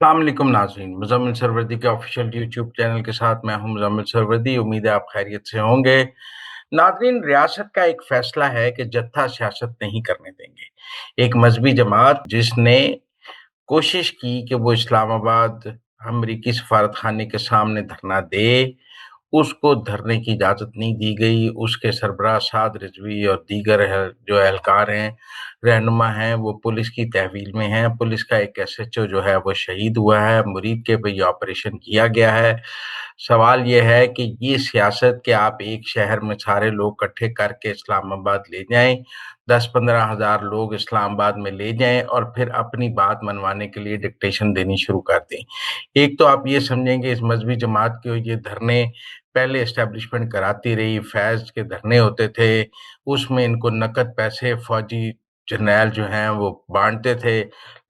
अस्सलाम वालेकुम नाज़रीन, मुज़म्मिल सरवरदी के ऑफिशियल यूट्यूब चैनल के साथ मैं हूं मुज़म्मिल सरवरदी। उम्मीद है आप खैरियत से होंगे। नाज़रीन, रियासत का एक फैसला है कि जत्था सियासत नहीं करने देंगे। एक मजहबी जमात जिसने कोशिश की कि वो इस्लामाबाद अमरीकी सफारत खाने के सामने धरना दे, उसको धरने की इजाज़त नहीं दी गई। उसके सरबराह साद रिजवी और दीगर जो एहलकार हैं, रहनुमा हैं, वो पुलिस की तहवील में हैं। पुलिस का एक एसएचओ जो है वो शहीद हुआ है। मुरीद के पे ये ऑपरेशन किया गया है। सवाल ये है कि ये सियासत कि आप एक शहर में सारे लोग इकट्ठे करके इस्लामाबाद ले जाएं, 10-15 हजार लोग इस्लामाबाद में ले जाएं और फिर अपनी बात मनवाने के लिए डिक्टेशन देनी शुरू कर दें। एक तो आप ये समझेंगे इस मजहबी जमात के ये धरने पहले एस्टेब्लिशमेंट कराती रही, फैज़ के धरने होते थे, उसमें इनको नकद पैसे फौजी जर्नैल जो हैं वो बाँटते थे,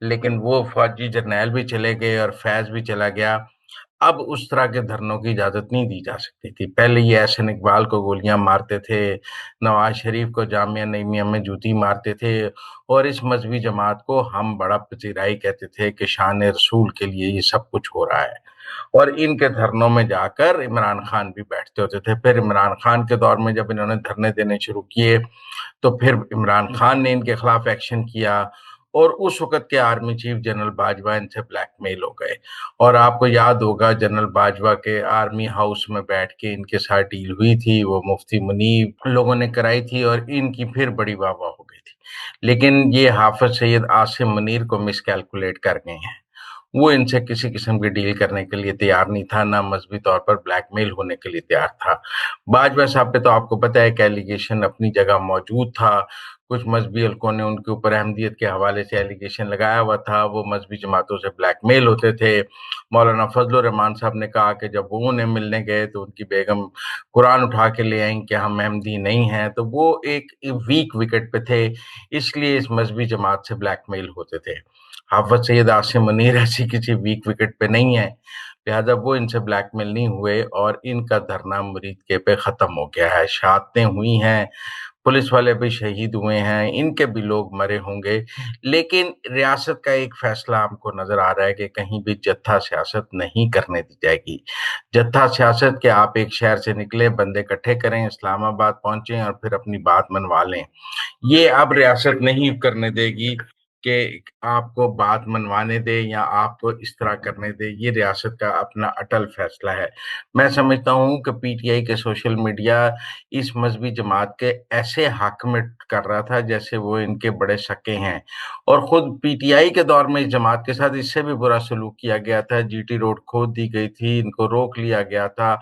लेकिन वो फौजी जर्नैल भी चले गए और फैज़ भी चला गया। अब उस तरह के धरनों की इजाज़त नहीं दी जा सकती थी। पहले ये एहसन इकबाल को गोलियाँ मारते थे, नवाज़ शरीफ को जामिया नईमिया में जूती मारते थे और इस मजहबी जमात को हम बड़ा पजीराई कहते थे कि शान रसूल के लिए ये सब कुछ हो रहा है। और इनके धरनों में जाकर इमरान खान भी बैठते होते थे। फिर इमरान खान के दौर में जब इन्होंने धरने देने शुरू किए, तो फिर इमरान खान ने इनके खिलाफ एक्शन किया और उस वक़्त के आर्मी चीफ जनरल बाजवा इनसे ब्लैकमेल हो गए। और आपको याद होगा जनरल बाजवा के आर्मी हाउस में बैठ के इनके साथ डील हुई थी, वो मुफ्ती मुनीब लोगों ने कराई थी और इनकी फिर बड़ी वाह-वाह हो गई थी। लेकिन ये हाफ़िज़ सैयद आसिम मुनीर को मिसकैलकुलेट कर गए हैं। वो इनसे किसी किस्म की डील करने के लिए तैयार नहीं था, ना मज़हबी तौर पर ब्लैकमेल होने के लिए तैयार था। बाजवा साहब पे तो आपको पता है कि एलिगेशन अपनी जगह मौजूद था। कुछ मज़हबी हलकों ने उनके ऊपर अहमदियत के हवाले से एलिगेशन लगाया हुआ था, वो मज़हबी जमातों से ब्लैकमेल होते थे। मौलाना फजलुर रहमान साहब ने कहा कि जब वो उन्हें मिलने गए तो उनकी बेगम कुरान उठा के ले आईं कि हम अहमदी नहीं हैं, तो वो एक वीक विकेट पे थे, इसलिए इस मज़हबी जमात से ब्लैकमेल होते थे। हाफ़िज़ सैयद आसिम मुनीर ऐसी किसी वीक विकेट पे नहीं है, लिहाजा वो इनसे ब्लैकमेल नहीं हुए और इनका धरना मुरीद के पे ख़त्म हो गया है। शहादतें हुई हैं, पुलिस वाले भी शहीद हुए हैं, इनके भी लोग मरे होंगे, लेकिन रियासत का एक फ़ैसला हमको नज़र आ रहा है कि कहीं भी जत्था सियासत नहीं करने दी जाएगी। जत्था सियासत कि आप एक शहर से निकले, बंदे इकट्ठे करें, इस्लामाबाद पहुँचे और फिर अपनी बात मनवा लें। ये अब रियासत नहीं करने देगी कि आपको बात मनवाने दे या आपको इस तरह करने दे, ये रियासत का अपना अटल फैसला है। मैं समझता हूँ कि पीटीआई के सोशल मीडिया इस मजहबी जमात के ऐसे हक में कर रहा था जैसे वो इनके बड़े सके हैं और खुद पीटीआई के दौर में इस जमात के साथ इससे भी बुरा सलूक किया गया था। जीटी रोड खोद दी गई थी, इनको रोक लिया गया था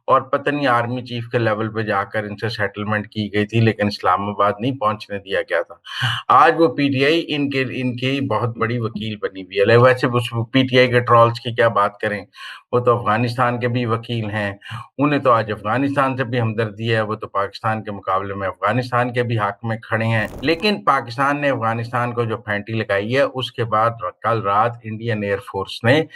और पता नहीं आर्मी चीफ के लेवल पे जाकर इनसे सेटलमेंट की गई थी, लेकिन इस्लामाबाद नहीं पहुंचने दिया गया था। आज वो पीटीआई इनके इनकी बहुत बड़ी वकील बनी हुई है। वैसे उस पीटीआई के ट्रॉल्स की क्या बात करें, वो तो अफगानिस्तान के भी वकील हैं, उन्हें तो आज अफगानिस्तान से भी हमदर्दी है, वो तो पाकिस्तान के मुकाबले में अफगानिस्तान के भी हक में खड़े हैं। लेकिन पाकिस्तान ने अफगानिस्तान को जो फैंटी लगाई है, उसके बाद कल रात इंडियन एयरफोर्स ने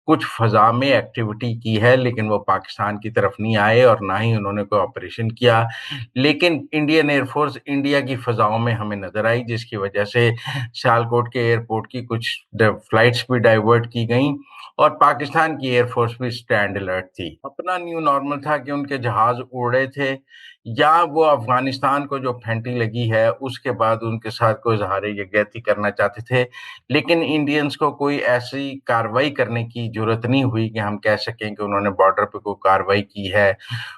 कुछ फ़ज़ा में एक्टिविटी की है, लेकिन वो पाकिस्तान की तरफ नहीं आए और ना ही उन्होंने कोई ऑपरेशन किया। लेकिन इंडियन एयरफोर्स इंडिया की फ़ज़ाओं में हमें नज़र आई, जिसकी वजह से सियालकोट के एयरपोर्ट की कुछ फ्लाइट्स भी डाइवर्ट की गईं और पाकिस्तान की एयरफोर्स भी स्टैंड अलर्ट थी। अपना न्यू नॉर्मल था कि उनके जहाज़ उड़ रहे थे या वो अफ़गानिस्तान को जो फैंटी लगी है, उसके बाद उनके साथ कोई इज़हार-ए-यकजहती करना चाहते थे। लेकिन इंडियंस को कोई ऐसी कार्रवाई करने की ज़रूरत नहीं हुई कि हम कह सकें कि उन्होंने बॉर्डर पे कोई कार्रवाई की है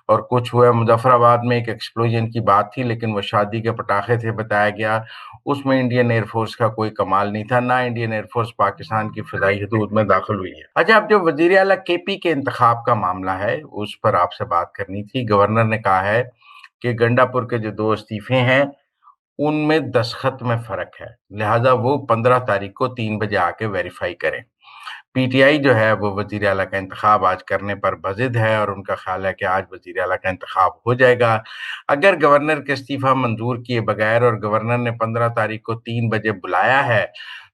और कुछ हुआ। मुज़फ़्फ़राबाद में एक एक्सप्लोजन की बात थी, लेकिन वो शादी के पटाखे थे बताया गया। उसमें इंडियन एयरफोर्स का कोई कमाल नहीं था, ना इंडियन एयरफोर्स पाकिस्तान की फ़िज़ाई हदूद में दाखिल हुई है। अच्छा, अब जो वज़ीर आला केपी के इंतखाब का मामला है, उस पर आपसे बात करनी थी। गवर्नर ने कहा है कि गंडापुर के जो 2 इस्तीफ़े हैं, उनमें दस्तखत में फ़र्क है, लिहाज़ा वो 15 तारीख को 3 बजे आके वेरीफ़ाई करें। पीटीआई जो है वो वज़ीर आला का इंतखाब आज करने पर बज़िद है और उनका ख़्याल है कि आज वज़ीर आला का इंतखाब हो जाएगा। अगर गवर्नर के इस्तीफ़ा मंज़ूर किए बगैर और गवर्नर ने 15 तारीख को 3 बजे बुलाया है,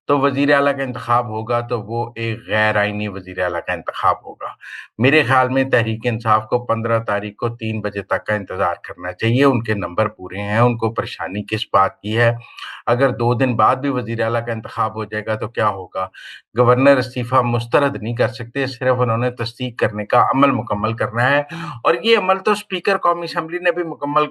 तो वज़ीर आला का इंतखाब होगा तो वो एक गैर आइनी वज़ीर आला का इंतखाब होगा। मेरे ख़्याल में तहरीक-ए-इंसाफ को 15 तारीख को 3 बजे तक का इंतज़ार करना चाहिए, उनके नंबर पूरे हैं, उनको परेशानी किस बात की है। अगर 2 दिन बाद भी वज़ीर आला का इंतखाब हो जाएगा तो क्या होगा? गवर्नर इस्तीफ़ा मुस्तरद नहीं कर सकते, सिर्फ़ उन्होंने तस्दीक करने का अमल मुकम्मल करना है और ये अमल तो स्पीकर कौमी असेंबली ने भी मुकम्मल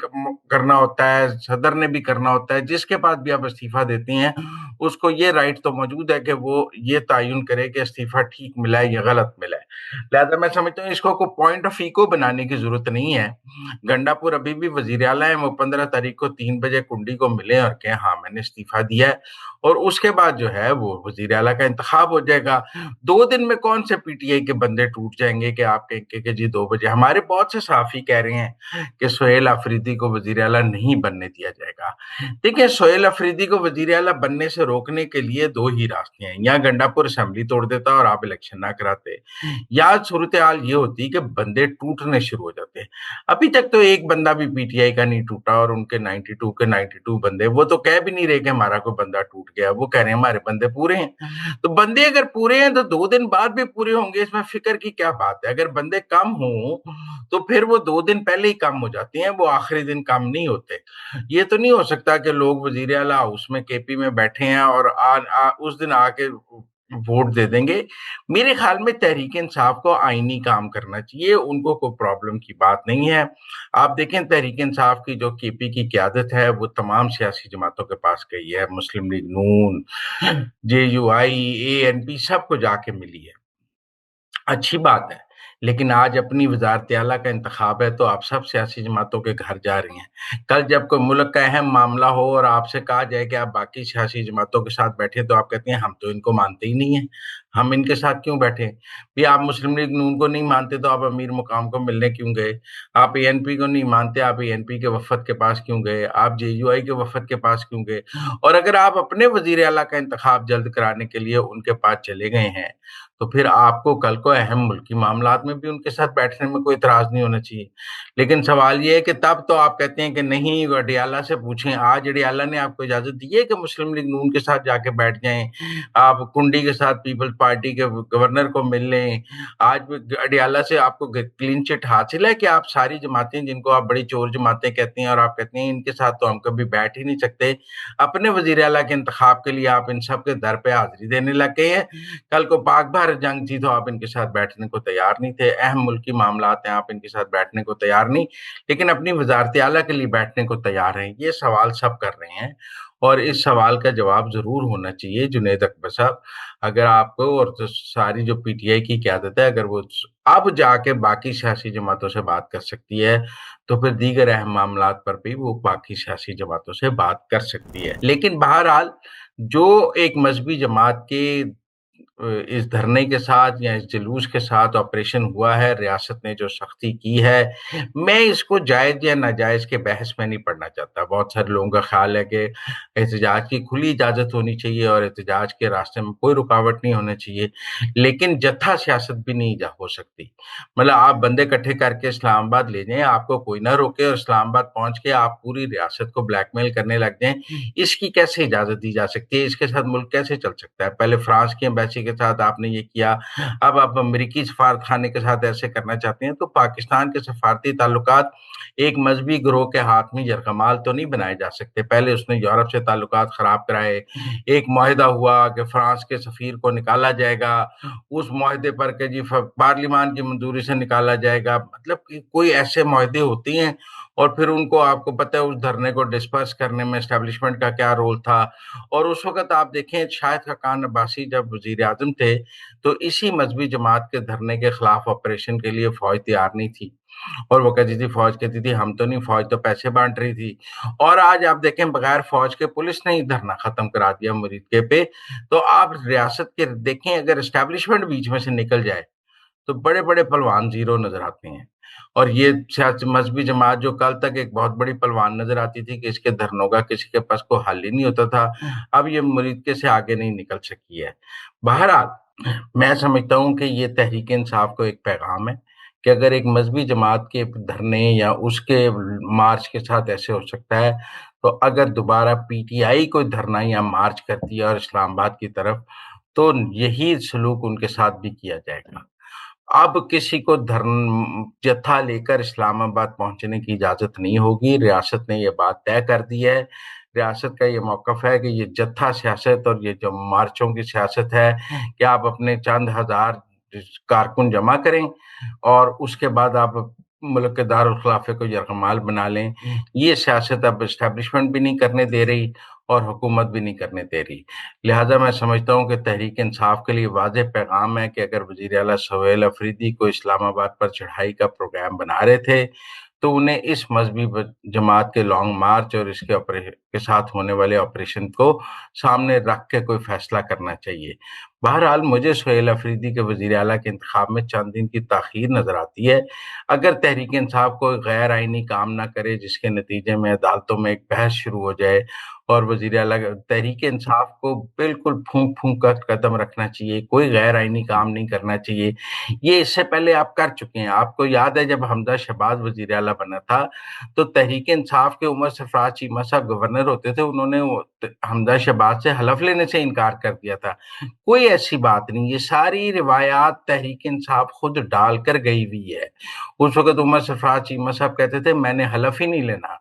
करना होता है, सदर ने भी करना होता है, जिसके पास भी आप इस्तीफ़ा देती हैं, उसको ये राइट तो मौजूद है कि वो ये तयन करे कि इस्तीफ़ा ठीक मिला है या गलत मिला है। लिहाज़ा मैं समझता हूँ इसको कोई पॉइंट ऑफ इको बनाने की ज़रूरत नहीं है। गंडापुर अभी भी वज़ीर आला हैं, वो 15 तारीख को 3 बजे कुंडी को मिलें और कहें हाँ, मैंने इस्तीफ़ा दिया है और उसके बाद जो है वो वज़ीर आला का इंतखाब हो जाएगा। 2 दिन में कौन से पीटीआई के बंदे टूट जाएँगे कि आप कहेंगे कि जी 2 बजे हमारे बहुत से सहाफ़ी कह रहे हैं कि सुहेल अफरीदी को वज़ीर आला नहीं बनने दिया जाएगा। देखिए, सोहेल अफरीदी को वज़ीर आला बनने से रोकने के लिए 2 ही रास्ते हैं, या गंडापुर असेंबली तोड़ देता और आप इलेक्शन ना कराते, या सूरत-ए-हाल ये होती कि बंदे टूटने शुरू हो जाते। अभी तक तो एक बंदा भी पीटीआई का नहीं टूटा और उनके 92 के 92 बंदे, वो तो कह भी नहीं रहे कि हमारा कोई बंदा टूट गया, वो कह रहे हैं हमारे बंदे पूरे हैं। तो बंदे अगर पूरे हैं तो 2 दिन बाद भी पूरे होंगे, इसमें फ़िक्र की क्या बात है? अगर बंदे कम हों, तो फिर वो 2 दिन पहले ही कम हो जाते हैं, वो आखिरी दिन कम नहीं होते। ये तो नहीं हो सकता कि लोग वज़ीर आला हाउस में केपी में बैठे हैं और उस दिन आके वोट दे देंगे। मेरे ख़्याल में तहरीक-ए-इंसाफ को आईनी काम करना चाहिए, उनको कोई प्रॉब्लम की बात नहीं है। आप देखें तहरीक-ए-इंसाफ की जो केपी की क़यादत है, वो तमाम सियासी जमातों के पास गई है, मुस्लिम लीग नून, जेयूआई, एएनपी सबको जाके मिली है। अच्छी बात है, लेकिन आज अपनी वज़ारत-ए-आला का इंतख़ाब है, तो आप सब सियासी जमातों के घर जा रही हैं। कल जब कोई मुल्क का अहम मामला हो और आपसे कहा जाए कि आप बाकी सियासी जमातों के साथ बैठे, तो आप कहती हैं, हम तो इनको मानते ही नहीं हैं, हम इनके साथ क्यों बैठें? भई आप मुस्लिम लीग नून को नहीं मानते, तो आप अमीर मुक़ाम को मिलने क्यों गए? आप एएनपी को नहीं मानते, आप एएनपी के वफ़द के पास क्यों गए? आप जेयूआई के वफ़द के पास क्यों गए? और अगर आप अपने वज़ीर-ए-आला का इंतख़ाब जल्द कराने के लिए उनके पास चले गए हैं, तो फिर आपको कल को अहम मुल्की मामलात में भी उनके साथ बैठने में कोई इतराज़ नहीं होना चाहिए। लेकिन सवाल ये है कि तब तो आप कहते हैं कि नहीं अडयाला से पूछें, आज अडयाला ने आपको इजाज़त दी है कि मुस्लिम लीग नून के साथ जाके बैठ जाएँ, आप कुंडी के साथ पीपल्स पार्टी के गवर्नर को मिल लें। आज भी अडयाला से आपको क्लीन चिट हासिल है कि आप सारी जमातें जिनको आप बड़ी चोर जमातें कहते हैं और आप कहते हैं इनके साथ तो हम कभी बैठ ही नहीं सकते। अपने वज़ीर आला के इंतख़ाब के लिए आप इन सब के दर पे हाज़िरी देने लग गए हैं। कल को पाक भारत जंग थी तो आप इनके साथ बैठने को तैयार नहीं थे, अहम मुल्की मामलात हैं, आप इनके साथ बैठने को तैयार नहीं, लेकिन अपनी वज़ारत-ए-आला के लिए बैठने को तैयार हैं। ये सवाल सब कर रहे हैं और इस सवाल का जवाब ज़रूर होना चाहिए जुनैद अकबर साहब। अगर आपको और जो सारी जो पीटीआई की क़यादत है, अगर वो अब जाके बाकी सियासी जमातों से बात कर सकती है, तो फिर दीगर अहम मामलात पर भी वो बाकी सियासी जमातों से बात कर सकती है। लेकिन बहरहाल जो एक मज़हबी जमात के इस धरने के साथ या इस जुलूस के साथ ऑपरेशन हुआ है, रियासत ने जो सख्ती की है, मैं इसको जायज़ या नाजायज़ के बहस में नहीं पड़ना चाहता। बहुत सारे लोगों का ख़्याल है कि एहतजाज की खुली इजाज़त होनी चाहिए और एहतजाज के रास्ते में कोई रुकावट नहीं होनी चाहिए, लेकिन जत्था सियासत भी नहीं जा हो सकती। मतलब आप बंदे इकट्ठे करके इस्लामाबाद ले जाएँ, आपको कोई ना रोके और इस्लामाबाद पहुँच के आप पूरी रियासत को ब्लैकमेल करने लग जाएँ, इसकी कैसे इजाज़त दी जा सकती है? इसके साथ मुल्क कैसे चल सकता है? पहले फ्रांस की एम्बेसी के साथ आपने ये किया, अब आप अमेरिकी सफारतखाने के साथ ऐसे करना चाहते हैं, तो पाकिस्तान के सफारती ताल्लुकात एक मज़हबी गिरोह के हाथ में यरग़माल तो नहीं बनाए जा सकते। पहले उसने यूरोप से ताल्लुकात ख़राब कराए, एक मुआहिदा हुआ कि फ्रांस के सफ़ीर को निकाला जाएगा, उस मुआहिदे पर के जी पार्लिमान की मंजूरी से निकाला जाएगा। मतलब कि कोई ऐसे मुआहिदे होते हैं और फिर उनको आपको पता है उस धरने को डिस्पर्स करने में एस्टेब्लिशमेंट का क्या रोल था। और उस वक़्त आप देखें शाहिद खाकान अब्बासी जब वज़ीर-ए-आज़म थे, तो इसी मज़हबी जमात के धरने के खिलाफ ऑपरेशन के लिए फ़ौज तैयार नहीं थी। और वो कहती थी फ़ौज कहती थी हम तो नहीं, फ़ौज तो पैसे बाँट रही थी। और आज आप देखें बगैर फ़ौज के पुलिस ने ही धरना ख़त्म करा दिया मुरीदके पे। तो आप रियासत के देखें अगर एस्टेब्लिशमेंट बीच में से निकल जाए, तो बड़े-बड़े पहलवान ज़ीरो नज़र आते हैं। और ये मज़हबी जमात जो कल तक एक बहुत बड़ी पहलवान नज़र आती थी कि इसके धरनों का किसी के पास कोई हल ही नहीं होता था, अब ये मुरीदके से आगे नहीं निकल सकी है। बहरहाल, मैं समझता हूँ कि ये तहरीक-ए-इंसाफ को एक पैगाम है کہ اگر ایک مذہبی جماعت کے دھرنے یا اس کے مارچ کے ساتھ ایسے ہو سکتا ہے، تو اگر دوبارہ پی ٹی آئی کوئی دھرنا یا مارچ کرتی ہے اور اسلام آباد کی طرف، تو یہی سلوک ان کے ساتھ بھی کیا جائے گا۔ اب کسی کو جتھا لے کر اسلام آباد پہنچنے کی اجازت نہیں ہوگی، ریاست نے یہ بات طے کر دی ہے۔ ریاست کا یہ موقف ہے کہ یہ جتھا سیاست اور یہ جو مارچوں کی سیاست ہے کہ آپ اپنے چند ہزار کارکن جمع کریں اور اس کے بعد آپ ملک کے دارالخلافے کو یرغمال بنا لیں، یہ سیاست اب اسٹیبلشمنٹ بھی نہیں کرنے دے رہی اور حکومت بھی نہیں کرنے دے رہی۔ لہٰذا میں سمجھتا ہوں کہ تحریک انصاف کے لیے واضح پیغام ہے کہ اگر وزیر اعلیٰ سہیل افریدی کو اسلام آباد پر چڑھائی کا پروگرام بنا رہے تھے تو انہیں اس مذہبی جماعت کے لانگ مارچ اور اس کے ساتھ ہونے والے آپریشن کو سامنے رکھ کے کوئی فیصلہ کرنا چاہیے۔ بہرحال مجھے سہیل افریدی کے وزیر اعلیٰ کے انتخاب میں چند دن کی تاخیر نظر آتی ہے۔ اگر تحریک انصاف کوئی غیر آئینی کام نہ کرے جس کے نتیجے میں عدالتوں میں ایک بحث شروع ہو جائے اور وزیر اعلیٰ تحریک انصاف کو بالکل پھونک پھونک کر قدم رکھنا چاہیے، کوئی غیر آئینی کام نہیں کرنا چاہیے۔ یہ اس سے پہلے آپ کر چکے ہیں۔ آپ کو یاد ہے جب حمزہ شہباز وزیر اعلیٰ بنا تھا تو تحریک انصاف کے عمر سرفراز چیمہ صاحب گورنر ہوتے تھے، انہوں نے حمزہ شہباز سے حلف لینے سے انکار کر دیا تھا۔ کوئی ایسی بات نہیں، یہ ساری روایات تحریک انصاف خود ڈال کر گئی ہوئی ہے۔ اس وقت عمر سرفراز چیمہ صاحب کہتے تھے میں نے حلف ہی نہیں لینا،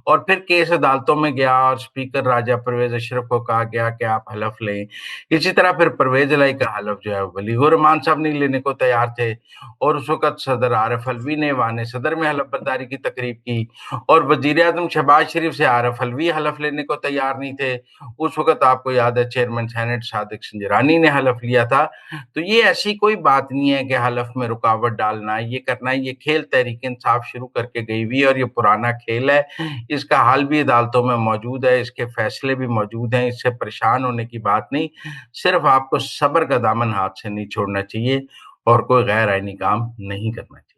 اور پھر کیس عدالتوں میں گیا اور اسپیکر راجہ پرویز اشرف کو کہا گیا کہ آپ حلف لیں۔ اسی طرح پھر پرویز الہی کا حلف جو ہے ولی الرحمان صاحب نہیں لینے کو تیار تھے، اور اس وقت صدر عارف الوی نے ایوان صدر میں حلف برداری کی تقریب کی، اور وزیر اعظم شہباز شریف سے عارف الوی حلف لینے کو تیار نہیں تھے۔ اس وقت آپ کو یاد ہے چیئرمین سینٹ صادق سنجرانی نے حلف لیا تھا۔ تو یہ ایسی کوئی بات نہیں ہے کہ حلف میں رکاوٹ ڈالنا، یہ کرنا، یہ کھیل تحریک انصاف شروع کر کے گئی ہوئی اور یہ پرانا کھیل ہے۔ اس کا حل بھی عدالتوں میں موجود ہے، اس کے فیصلے بھی موجود ہیں، اس سے پریشان ہونے کی بات نہیں، صرف آپ کو صبر کا دامن ہاتھ سے نہیں چھوڑنا چاہیے اور کوئی غیر آئینی کام نہیں کرنا چاہیے۔